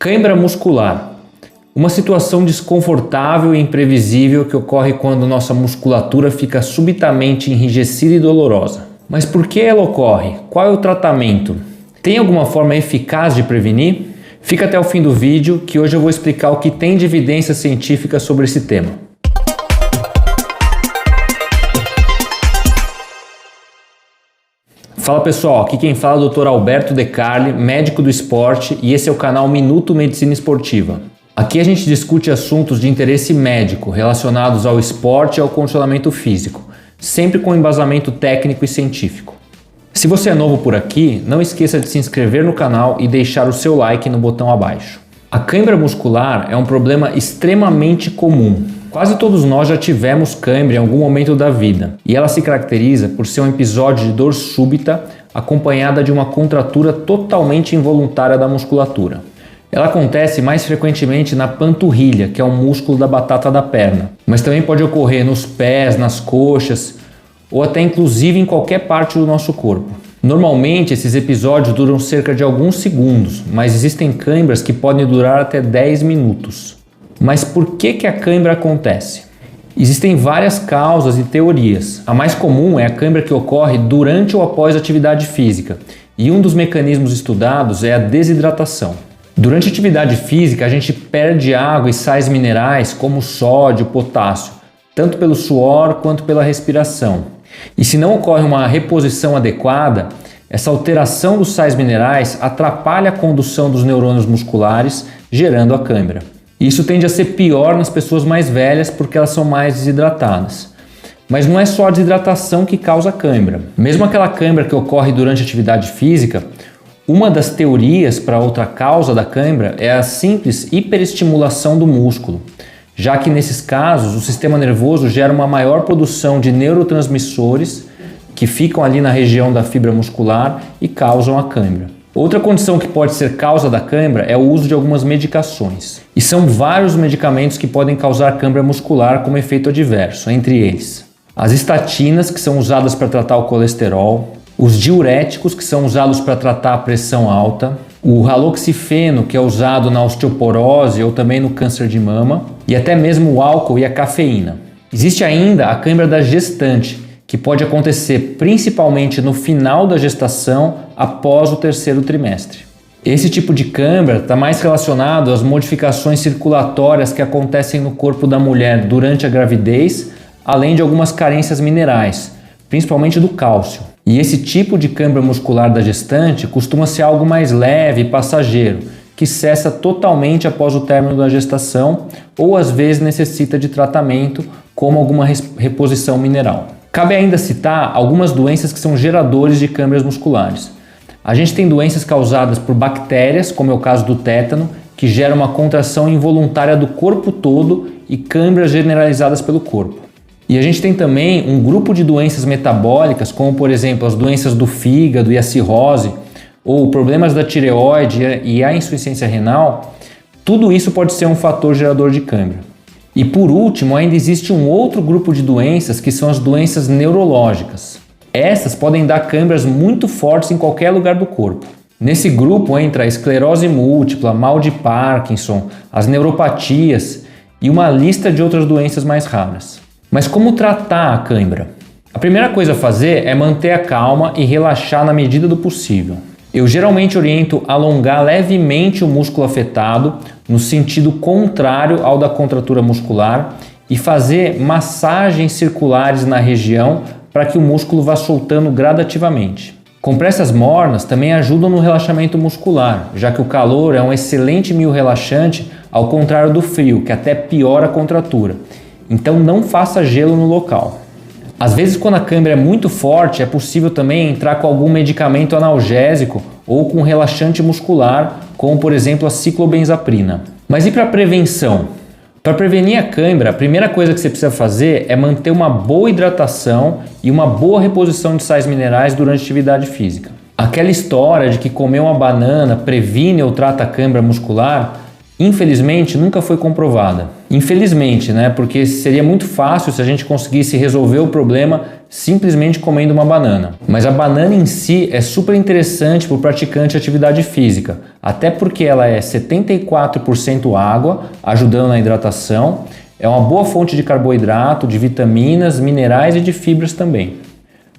Cãibra muscular. Uma situação desconfortável e imprevisível que ocorre quando nossa musculatura fica subitamente enrijecida e dolorosa. Mas por que ela ocorre? Qual é o tratamento? Tem alguma forma eficaz de prevenir? Fica até o fim do vídeo que hoje eu vou explicar o que tem de evidência científica sobre esse tema. Fala pessoal, aqui quem fala é o Dr. Alberto De Carli, médico do esporte, e esse é o canal Minuto Medicina Esportiva. Aqui a gente discute assuntos de interesse médico relacionados ao esporte e ao condicionamento físico, sempre com embasamento técnico e científico. Se você é novo por aqui, não esqueça de se inscrever no canal e deixar o seu like no botão abaixo. A cãibra muscular é um problema extremamente comum. Quase todos nós já tivemos cãibra em algum momento da vida, e ela se caracteriza por ser um episódio de dor súbita acompanhada de uma contratura totalmente involuntária da musculatura. Ela acontece mais frequentemente na panturrilha, que é o músculo da batata da perna, mas também pode ocorrer nos pés, nas coxas ou até inclusive em qualquer parte do nosso corpo. Normalmente esses episódios duram cerca de alguns segundos, mas existem cãibras que podem durar até 10 minutos. Mas por que a cãibra acontece? Existem várias causas e teorias. A mais comum é a cãibra que ocorre durante ou após a atividade física, e um dos mecanismos estudados é a desidratação. Durante a atividade física, a gente perde água e sais minerais como sódio, potássio, tanto pelo suor quanto pela respiração. E se não ocorre uma reposição adequada, essa alteração dos sais minerais atrapalha a condução dos neurônios musculares, gerando a cãibra. Isso tende a ser pior nas pessoas mais velhas porque elas são mais desidratadas. Mas não é só a desidratação que causa cãibra. Mesmo aquela cãibra que ocorre durante a atividade física, uma das teorias para outra causa da cãibra é a simples hiperestimulação do músculo, já que nesses casos o sistema nervoso gera uma maior produção de neurotransmissores que ficam ali na região da fibra muscular e causam a cãibra. Outra condição que pode ser causa da cãibra é o uso de algumas medicações. E são vários medicamentos que podem causar cãibra muscular como efeito adverso, entre eles as estatinas, que são usadas para tratar o colesterol, os diuréticos, que são usados para tratar a pressão alta, o raloxifeno, que é usado na osteoporose ou também no câncer de mama, e até mesmo o álcool e a cafeína. Existe ainda a cãibra da gestante, que pode acontecer principalmente no final da gestação, após o terceiro trimestre. Esse tipo de cãibra está mais relacionado às modificações circulatórias que acontecem no corpo da mulher durante a gravidez, além de algumas carências minerais, principalmente do cálcio. E esse tipo de cãibra muscular da gestante costuma ser algo mais leve e passageiro, que cessa totalmente após o término da gestação ou às vezes necessita de tratamento, como alguma reposição mineral. Cabe ainda citar algumas doenças que são geradores de câimbras musculares. A gente tem doenças causadas por bactérias, como é o caso do tétano, que gera uma contração involuntária do corpo todo e câimbras generalizadas pelo corpo. E a gente tem também um grupo de doenças metabólicas, como por exemplo as doenças do fígado e a cirrose, ou problemas da tireoide e a insuficiência renal. Tudo isso pode ser um fator gerador de cãibra. E por último, ainda existe um outro grupo de doenças que são as doenças neurológicas. Essas podem dar cãibras muito fortes em qualquer lugar do corpo. Nesse grupo entra a esclerose múltipla, mal de Parkinson, as neuropatias e uma lista de outras doenças mais raras. Mas como tratar a cãibra? A primeira coisa a fazer é manter a calma e relaxar na medida do possível. Eu geralmente oriento alongar levemente o músculo afetado no sentido contrário ao da contratura muscular e fazer massagens circulares na região para que o músculo vá soltando gradativamente. Compressas mornas também ajudam no relaxamento muscular, já que o calor é um excelente miorrelaxante, ao contrário do frio, que até piora a contratura. Então não faça gelo no local. Às vezes, quando a cãibra é muito forte, é possível também entrar com algum medicamento analgésico ou com relaxante muscular, como por exemplo a ciclobenzaprina. Mas e para prevenção? Para prevenir a cãibra, a primeira coisa que você precisa fazer é manter uma boa hidratação e uma boa reposição de sais minerais durante a atividade física. Aquela história de que comer uma banana previne ou trata a cãibra muscular Infelizmente, nunca foi comprovada. Infelizmente, né? Porque seria muito fácil se a gente conseguisse resolver o problema simplesmente comendo uma banana. Mas a banana em si é super interessante para o praticante de atividade física, até porque ela é 74% água, ajudando na hidratação, é uma boa fonte de carboidrato, de vitaminas, minerais e de fibras também.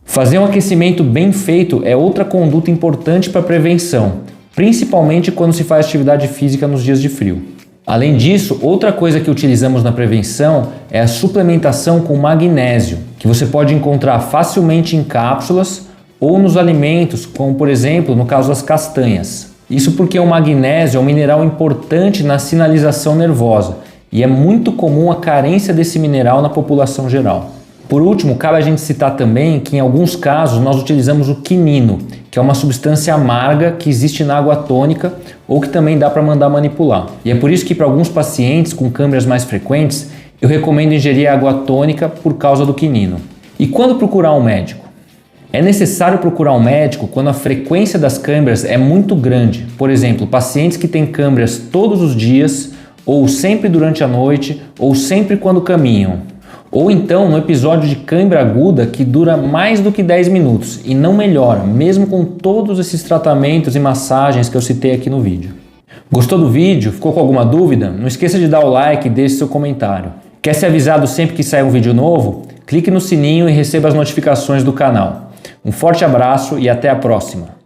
Fazer um aquecimento bem feito é outra conduta importante para a prevenção, principalmente quando se faz atividade física nos dias de frio. Além disso, outra coisa que utilizamos na prevenção é a suplementação com magnésio, que você pode encontrar facilmente em cápsulas ou nos alimentos, como por exemplo no caso das castanhas. Isso porque o magnésio é um mineral importante na sinalização nervosa e é muito comum a carência desse mineral na população geral. Por último, cabe a gente citar também que em alguns casos nós utilizamos o quinino, que é uma substância amarga que existe na água tônica ou que também dá para mandar manipular. E é por isso que para alguns pacientes com câimbras mais frequentes, eu recomendo ingerir água tônica por causa do quinino. E quando procurar um médico? É necessário procurar um médico quando a frequência das câimbras é muito grande. Por exemplo, pacientes que têm câimbras todos os dias, ou sempre durante a noite, ou sempre quando caminham. Ou então no episódio de cãibra aguda que dura mais do que 10 minutos e não melhora, mesmo com todos esses tratamentos e massagens que eu citei aqui no vídeo. Gostou do vídeo? Ficou com alguma dúvida? Não esqueça de dar o like e deixe seu comentário. Quer ser avisado sempre que sair um vídeo novo? Clique no sininho e receba as notificações do canal. Um forte abraço e até a próxima!